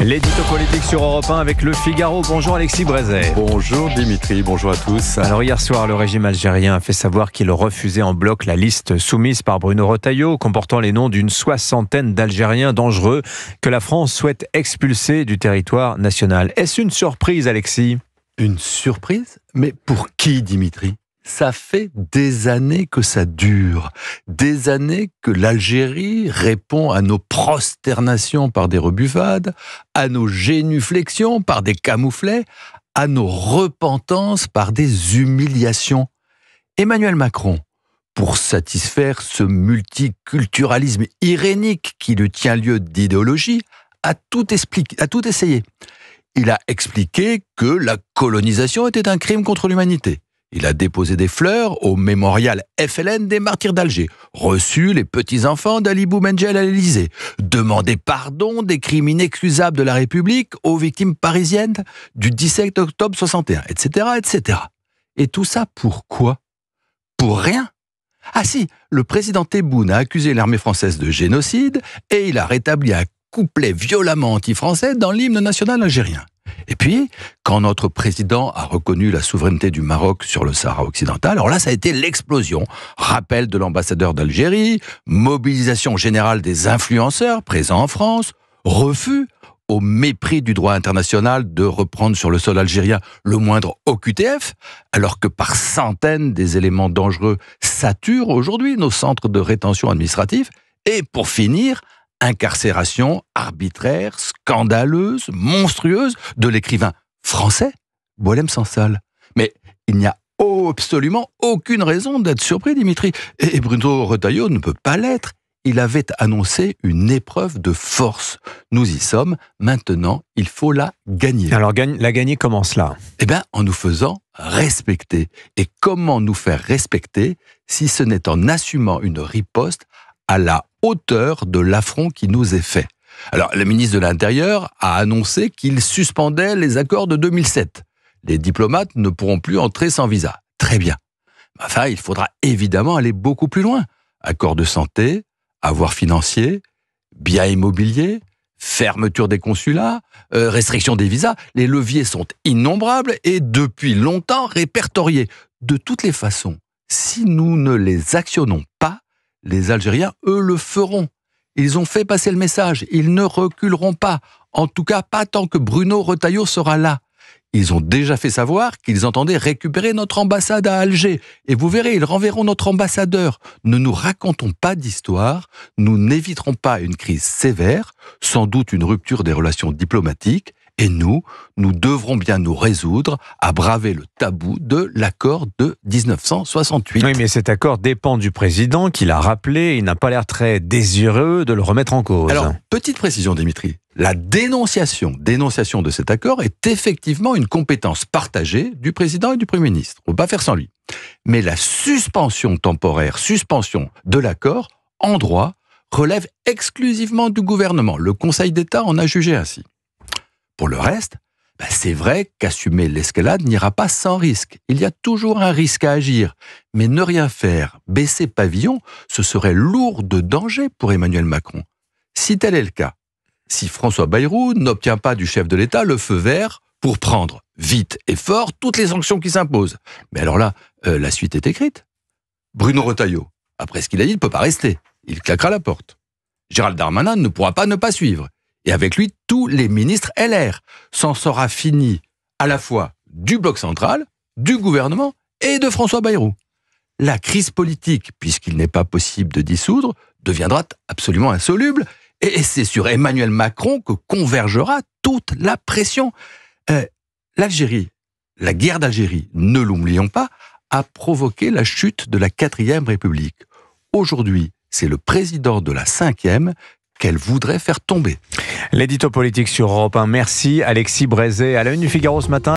L'édito politique sur Europe 1 avec Le Figaro. Bonjour Alexis Brézet. Bonjour Dimitri, bonjour à tous. Alors hier soir, le régime algérien a fait savoir qu'il refusait en bloc la liste soumise par Bruno Retailleau, comportant les noms d'une 60aine d'Algériens dangereux que la France souhaite expulser du territoire national. Est-ce une surprise, Alexis ? Une surprise ? Mais pour qui, Dimitri ? Ça fait des années que ça dure, des années que l'Algérie répond à nos prosternations par des rebuffades, à nos génuflexions par des camouflets, à nos repentances par des humiliations. Emmanuel Macron, pour satisfaire ce multiculturalisme irénique qui lui tient lieu d'idéologie, a tout essayé. Il a expliqué que la colonisation était un crime contre l'humanité. Il a déposé des fleurs au mémorial FLN des martyrs d'Alger, reçu les petits-enfants d'Ali Boumendjel à l'Élysée, demandé pardon des crimes inexcusables de la République aux victimes parisiennes du 17 octobre 61, etc., etc. Et tout ça pour quoi ? Pour rien. Ah si, le président Tebboune a accusé l'armée française de génocide et il a rétabli un couplet violemment anti-français dans l'hymne national algérien. Et puis, quand notre président a reconnu la souveraineté du Maroc sur le Sahara occidental, alors là, ça a été l'explosion. Rappel de l'ambassadeur d'Algérie, mobilisation générale des influenceurs présents en France, refus, au mépris du droit international, de reprendre sur le sol algérien le moindre OQTF, alors que par centaines des éléments dangereux saturent aujourd'hui nos centres de rétention administratifs. Et pour finir, incarcération arbitraire, scandaleuse, monstrueuse de l'écrivain français Boualem Sansal. Mais il n'y a absolument aucune raison d'être surpris, Dimitri. Et Bruno Retailleau ne peut pas l'être. Il avait annoncé une épreuve de force. Nous y sommes. Maintenant, il faut la gagner. Alors, la gagner comment cela ? Eh bien, en nous faisant respecter. Et comment nous faire respecter si ce n'est en assumant une riposte à la hauteur de l'affront qui nous est fait. Alors, le ministre de l'Intérieur a annoncé qu'il suspendait les accords de 2007. Les diplomates ne pourront plus entrer sans visa. Très bien. Enfin, il faudra évidemment aller beaucoup plus loin. Accords de santé, avoirs financiers, biens immobiliers, fermeture des consulats, restriction des visas. Les leviers sont innombrables et depuis longtemps répertoriés. De toutes les façons, si nous ne les actionnons pas, les Algériens, eux, le feront. Ils ont fait passer le message. Ils ne reculeront pas. En tout cas, pas tant que Bruno Retailleau sera là. Ils ont déjà fait savoir qu'ils entendaient récupérer notre ambassade à Alger. Et vous verrez, ils renverront notre ambassadeur. Ne nous racontons pas d'histoire. Nous n'éviterons pas une crise sévère, sans doute une rupture des relations diplomatiques. Et nous devrons bien nous résoudre à braver le tabou de l'accord de 1968. Oui, mais cet accord dépend du président qui l'a rappelé. Il n'a pas l'air très désireux de le remettre en cause. Alors, petite précision, Dimitri. La dénonciation de cet accord est effectivement une compétence partagée du président et du Premier ministre. On ne peut pas faire sans lui. Mais la suspension temporaire, de l'accord, en droit, relève exclusivement du gouvernement. Le Conseil d'État en a jugé ainsi. Pour le reste, c'est vrai qu'assumer l'escalade n'ira pas sans risque. Il y a toujours un risque à agir. Mais ne rien faire, baisser pavillon, ce serait lourd de danger pour Emmanuel Macron. Si tel est le cas, si François Bayrou n'obtient pas du chef de l'État le feu vert pour prendre vite et fort toutes les sanctions qui s'imposent. Mais alors là, la suite est écrite. Bruno Retailleau, après ce qu'il a dit, ne peut pas rester. Il claquera la porte. Gérald Darmanin ne pourra pas ne pas suivre. Et avec lui, tous les ministres LR. S'en sera fini à la fois du bloc central, du gouvernement et de François Bayrou. La crise politique, puisqu'il n'est pas possible de dissoudre, deviendra absolument insoluble. Et c'est sur Emmanuel Macron que convergera toute la pression. L'Algérie, la guerre d'Algérie, ne l'oublions pas, a provoqué la chute de la 4e République. Aujourd'hui, c'est le président de la 5e qu'elle voudrait faire tomber. L'édito politique sur Europe 1. Merci Alexis Brézet. À la une du Figaro ce matin.